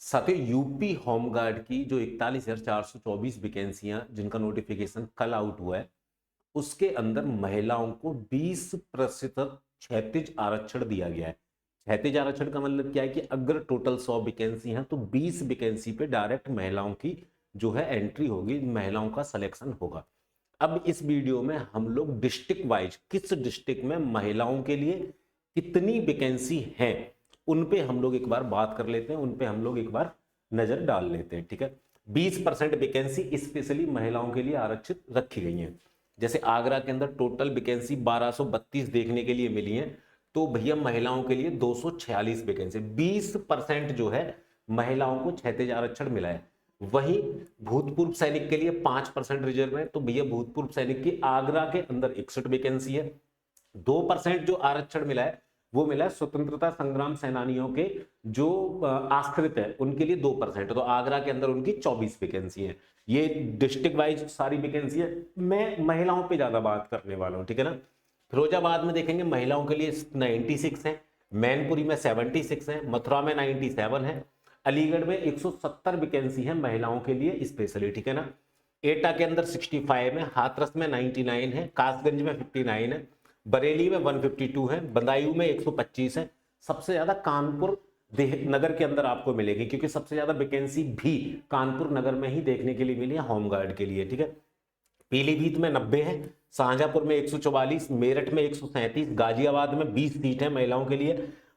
साथियों, UP home guard की जो 41,424 वैकेंसियां जिनका नोटिफिकेशन कल आउट हुआ है, उसके अंदर महिलाओं को 20% क्षैतिज आरक्षण दिया गया है। क्षैतिज आरक्षण का मतलब क्या है कि अगर टोटल 100 वैकेंसी हैं तो 20 वैकेंसी पे डायरेक्ट महिलाओं की जो है एंट्री होगी, महिलाओं का सिलेक्शन होगा। अब इस वीडियो में हम लोग डिस्ट्रिक्ट वाइज किस डिस्ट्रिक्ट में महिलाओं के लिए कितनी वैकेंसी हैं उन पे हम लोग एक बार बात कर लेते हैं, उन पे हम लोग एक बार नजर डाल लेते हैं। ठीक है, 20% वैकेंसी स्पेशली महिलाओं के लिए आरक्षित रखी गई है। जैसे आगरा के अंदर टोटल वैकेंसी 1232 देखने के लिए मिली है, तो भैया महिलाओं के लिए 246 वैकेंसी, 20% जो है महिलाओं को क्षैतिज आरक्षण मिला है। वही भूतपूर्व सैनिक के लिए 5% रिजर्व है, तो भैया भूतपूर्व सैनिक की आगरा के अंदर 61 वैकेंसी है। 2% जो आरक्षण मिला है वो मिला है स्वतंत्रता संग्राम सेनानियों के जो आश्रित है उनके लिए 2%, तो आगरा के अंदर उनकी 24 वैकेंसी है। ये डिस्ट्रिक्ट वाइज सारी वैकेंसी है। मैं महिलाओं पे ज्यादा बात करने वाला हूं, ठीक है ना। फिरोजाबाद में देखेंगे महिलाओं के लिए 96 है, मैनपुरी में 76 है, मथुरा में 97 है, अलीगढ़ में 170 वैकेंसी है महिलाओं के लिए स्पेशली, ठीक है ना। एटा के अंदर 65 है, हाथरस में 99 है, कासगंज में 59 है, बरेली में 152 है, बदायूं में 125 है। सबसे ज्यादा कानपुर नगर के अंदर आपको मिलेगी, क्योंकि सबसे ज्यादा वैकेंसी भी कानपुर नगर में ही देखने के लिए मिली है होमगार्ड के लिए, ठीक है। पीलीभीत में 90 है, शाहजहांपुर में 144, मेरठ में 137, गाजियाबाद में 20 सीट है महिलाओं के लिए,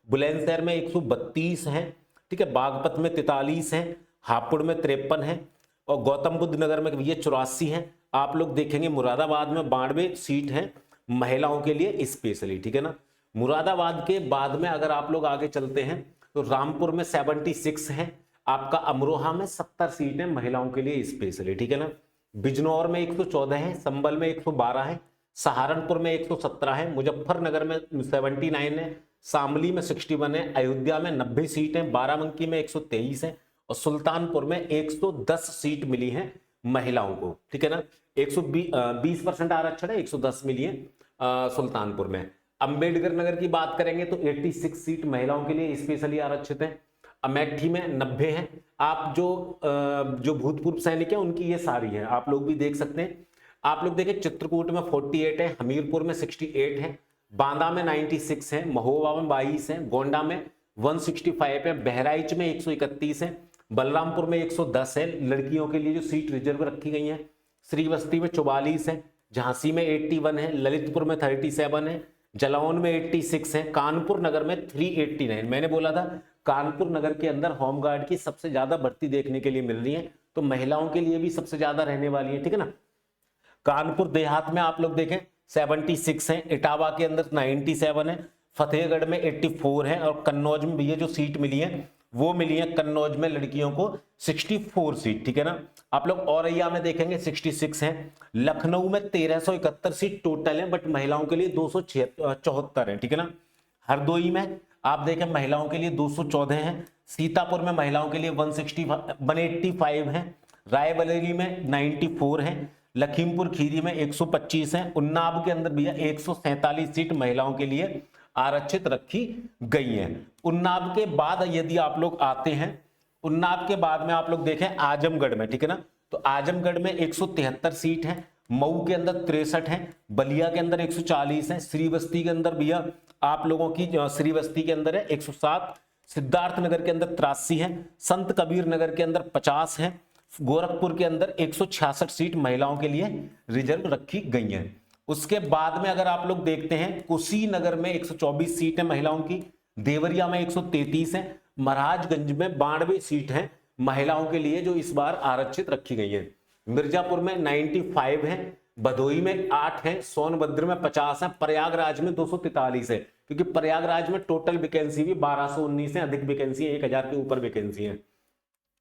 बुलंदशहर में 132 है, ठीक है, बागपत में 43 है, हापुड़ में 53 है, और गौतम बुद्ध नगर में ये 84 है। आप लोग देखेंगे मुरादाबाद में 92 सीट है महिलाओं के लिए स्पेशली, ठीक है ना। मुरादाबाद के बाद में अगर आप लोग आगे चलते हैं तो रामपुर में 76 है, आपका अमरोहा में 70 सीट है महिलाओं के लिए स्पेशली, ठीक है ना। बिजनौर में 114 है, संभल में 112 है, सहारनपुर में 117 है, मुजफ्फरनगर में 79 है, शामली में 61 है, अयोध्या में 90 सीट है, बाराबंकी में 123 है, और सुल्तानपुर में 110 सीट मिली है महिलाओं को, ठीक है ना। 120% आरक्षण है, 110 मिली है सुल्तानपुर में। अंबेडकर नगर की बात करेंगे तो 86 सीट महिलाओं के लिए स्पेशली आरक्षित है, अमेठी में 90 है। आप जो भूतपूर्व सैनिक है उनकी ये सारी है, आप लोग भी देख सकते हैं। आप लोग देखें चित्रकूट में 48 है, हमीरपुर में 68 है, बांदा में 96 है, महोबा में 22 है, गोंडा में 165 है, बहराइच में 131 है, बलरामपुर में 110 है लड़कियों के लिए जो सीट रिजर्व रखी गई है, श्रीबस्ती में 44 है, झांसी में 81 है, ललितपुर में 37 है, जलौन में 86 है, कानपुर नगर में 389। मैंने बोला था कानपुर नगर के अंदर होमगार्ड की सबसे ज्यादा भर्ती देखने के लिए मिल रही है, तो महिलाओं के लिए भी सबसे ज्यादा रहने वाली है, ठीक है ना। कानपुर देहात में आप लोग देखें 76 है, इटावा के अंदर 97 है, फतेहगढ़ में 84 है, और कन्नौज में भी ये जो सीट मिली है वो मिली है कन्नौज में लड़कियों को 64 सीट, ठीक है ना। आप लोग औरैया में देखेंगे 66 है, लखनऊ में 1371 सीट टोटल है, बट महिलाओं के लिए 274 है, ठीक है ना। हरदोई में आप देखें महिलाओं के लिए 214 है, सीतापुर में महिलाओं के लिए 185 है, रायबरेली में 94 है, लखीमपुर खीरी में 125 है, उन्नाव के अंदर भैया 147 सीट महिलाओं के लिए आरक्षित रखी गई है। उन्नाव के बाद यदि आप लोग आते हैं, उन्नाव के बाद में आप लोग देखें आजमगढ़ में, ठीक है ना, तो आजमगढ़ में 173 सीट है, मऊ के अंदर 63 है, बलिया के अंदर 140 है, श्रीबस्ती के अंदर भैया आप लोगों की श्रीबस्ती के अंदर है 107, सिद्धार्थनगर के अंदर 83 है, संत कबीर नगर के अंदर 50 है, गोरखपुर के अंदर 166 सीट महिलाओं के लिए रिजर्व रखी गई है। उसके बाद में अगर आप लोग देखते हैं कुशीनगर में 124 सीट है महिलाओं की, देवरिया में 133 है, महाराजगंज में 92 सीट है महिलाओं के लिए जो इस बार आरक्षित रखी गई है, मिर्जापुर में 95 है, भदोई में 8 है, सोनभद्र में 50 है, प्रयागराज में 243 है, क्योंकि प्रयागराज में टोटल वैकेंसी भी 1219 है, अधिक वैकेंसी है, 1000 के ऊपर वैकेंसी है।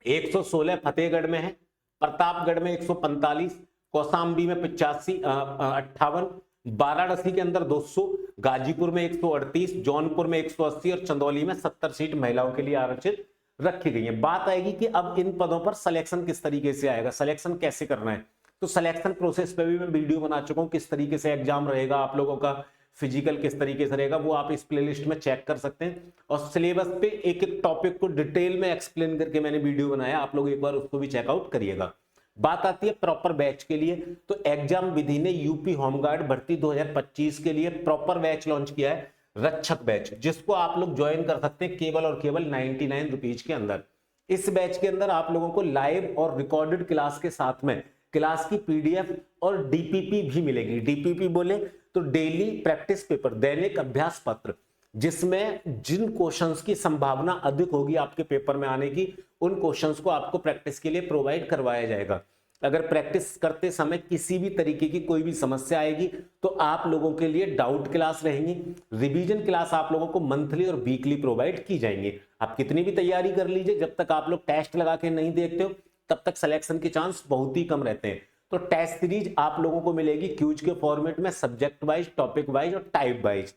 116 फतेहगढ़ में है, प्रतापगढ़ में 145, कौशाम्बी में 85 58, वाराणसी के अंदर 200, गाजीपुर में 138, जौनपुर में 180 और चंदौली में 70 सीट महिलाओं के लिए आरक्षित रखी गई है। बात आएगी कि अब इन पदों पर सिलेक्शन किस तरीके से आएगा, सिलेक्शन कैसे करना है, तो सिलेक्शन प्रोसेस पे भी मैं वीडियो बना चुका हूं, किस तरीके से एग्जाम रहेगा आप लोगों का, फिजिकल किस तरीके से रहेगा, वो आप इस प्लेलिस्ट में चेक कर सकते हैं। और सिलेबस पे एक एक टॉपिक को डिटेल में एक्सप्लेन करके मैंने वीडियो बनाया, आप लोग एक बार उसको भी चेकआउट करिएगा। बात आती है प्रॉपर बैच के लिए, तो एग्जाम विधि ने यूपी होमगार्ड भर्ती 2025 के लिए प्रॉपर बैच लॉन्च किया है, रक्षक बैच, जिसको आप लोग ज्वाइन कर सकते हैं केवल और केवल 99 रुपीज के अंदर। इस बैच के अंदर आप लोगों को लाइव और रिकॉर्डेड क्लास के साथ में क्लास की पीडीएफ और डीपीपी भी मिलेगी। डीपीपी बोले तो डेली प्रैक्टिस पेपर, दैनिक अभ्यास पत्र, जिसमें जिन क्वेश्चंस की संभावना अधिक होगी आपके पेपर में आने की, उन क्वेश्चंस को आपको प्रैक्टिस के लिए प्रोवाइड करवाया जाएगा। अगर प्रैक्टिस करते समय किसी भी तरीके की कोई भी समस्या आएगी तो आप लोगों के लिए डाउट क्लास रहेंगी। रिवीजन क्लास आप लोगों को मंथली और वीकली प्रोवाइड की जाएंगी। आप कितनी भी तैयारी कर लीजिए, जब तक आप लोग टेस्ट लगा के नहीं देखते हो तब तक सिलेक्शन के चांस बहुत ही कम रहते हैं। तो टेस्ट सीरीज आप लोगों को मिलेगी क्यूज के फॉर्मेट में, सब्जेक्ट वाइज, टॉपिक वाइज और टाइप वाइज।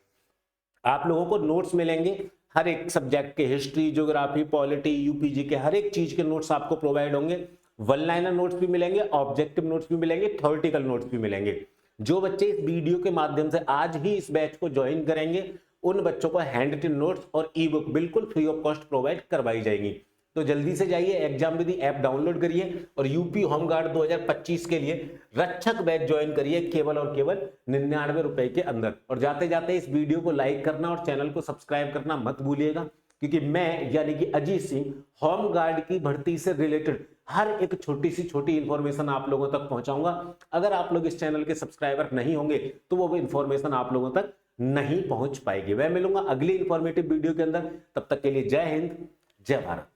आप लोगों को नोट्स मिलेंगे हर एक सब्जेक्ट के, हिस्ट्री, ज्योग्राफी, पॉलिटी, यूपीजी के हर एक चीज के नोट्स आपको प्रोवाइड होंगे। वन लाइनर नोट्स भी मिलेंगे, ऑब्जेक्टिव नोट्स भी मिलेंगे, थ्योरेटिकल नोट्स भी मिलेंगे। जो बच्चे इस वीडियो के माध्यम से आज ही इस बैच को ज्वाइन करेंगे, उन बच्चों को हैंड रिटन नोट्स और ई बुक बिल्कुल फ्री ऑफ कॉस्ट प्रोवाइड करवाई जाएगी। तो जल्दी से जाइए, एग्जाम विधि ऐप डाउनलोड करिए और यूपी होमगार्ड 2025 के लिए रक्षक बैच ज्वाइन करिए केवल और केवल 99 रुपए के अंदर। और जाते जाते इस वीडियो को लाइक करना और चैनल को सब्सक्राइब करना मत भूलिएगा, क्योंकि मैं यानी कि अजीत सिंह होमगार्ड की भर्ती से रिलेटेड हर एक छोटी सी छोटी इंफॉर्मेशन आप लोगों तक पहुंचाऊंगा। अगर आप लोग इस चैनल के सब्सक्राइबर नहीं होंगे तो वो इंफॉर्मेशन आप लोगों तक नहीं पहुंच पाएगी। मैं मिलूंगा अगली इंफॉर्मेटिव वीडियो के अंदर, तब तक के लिए जय हिंद, जय भारत।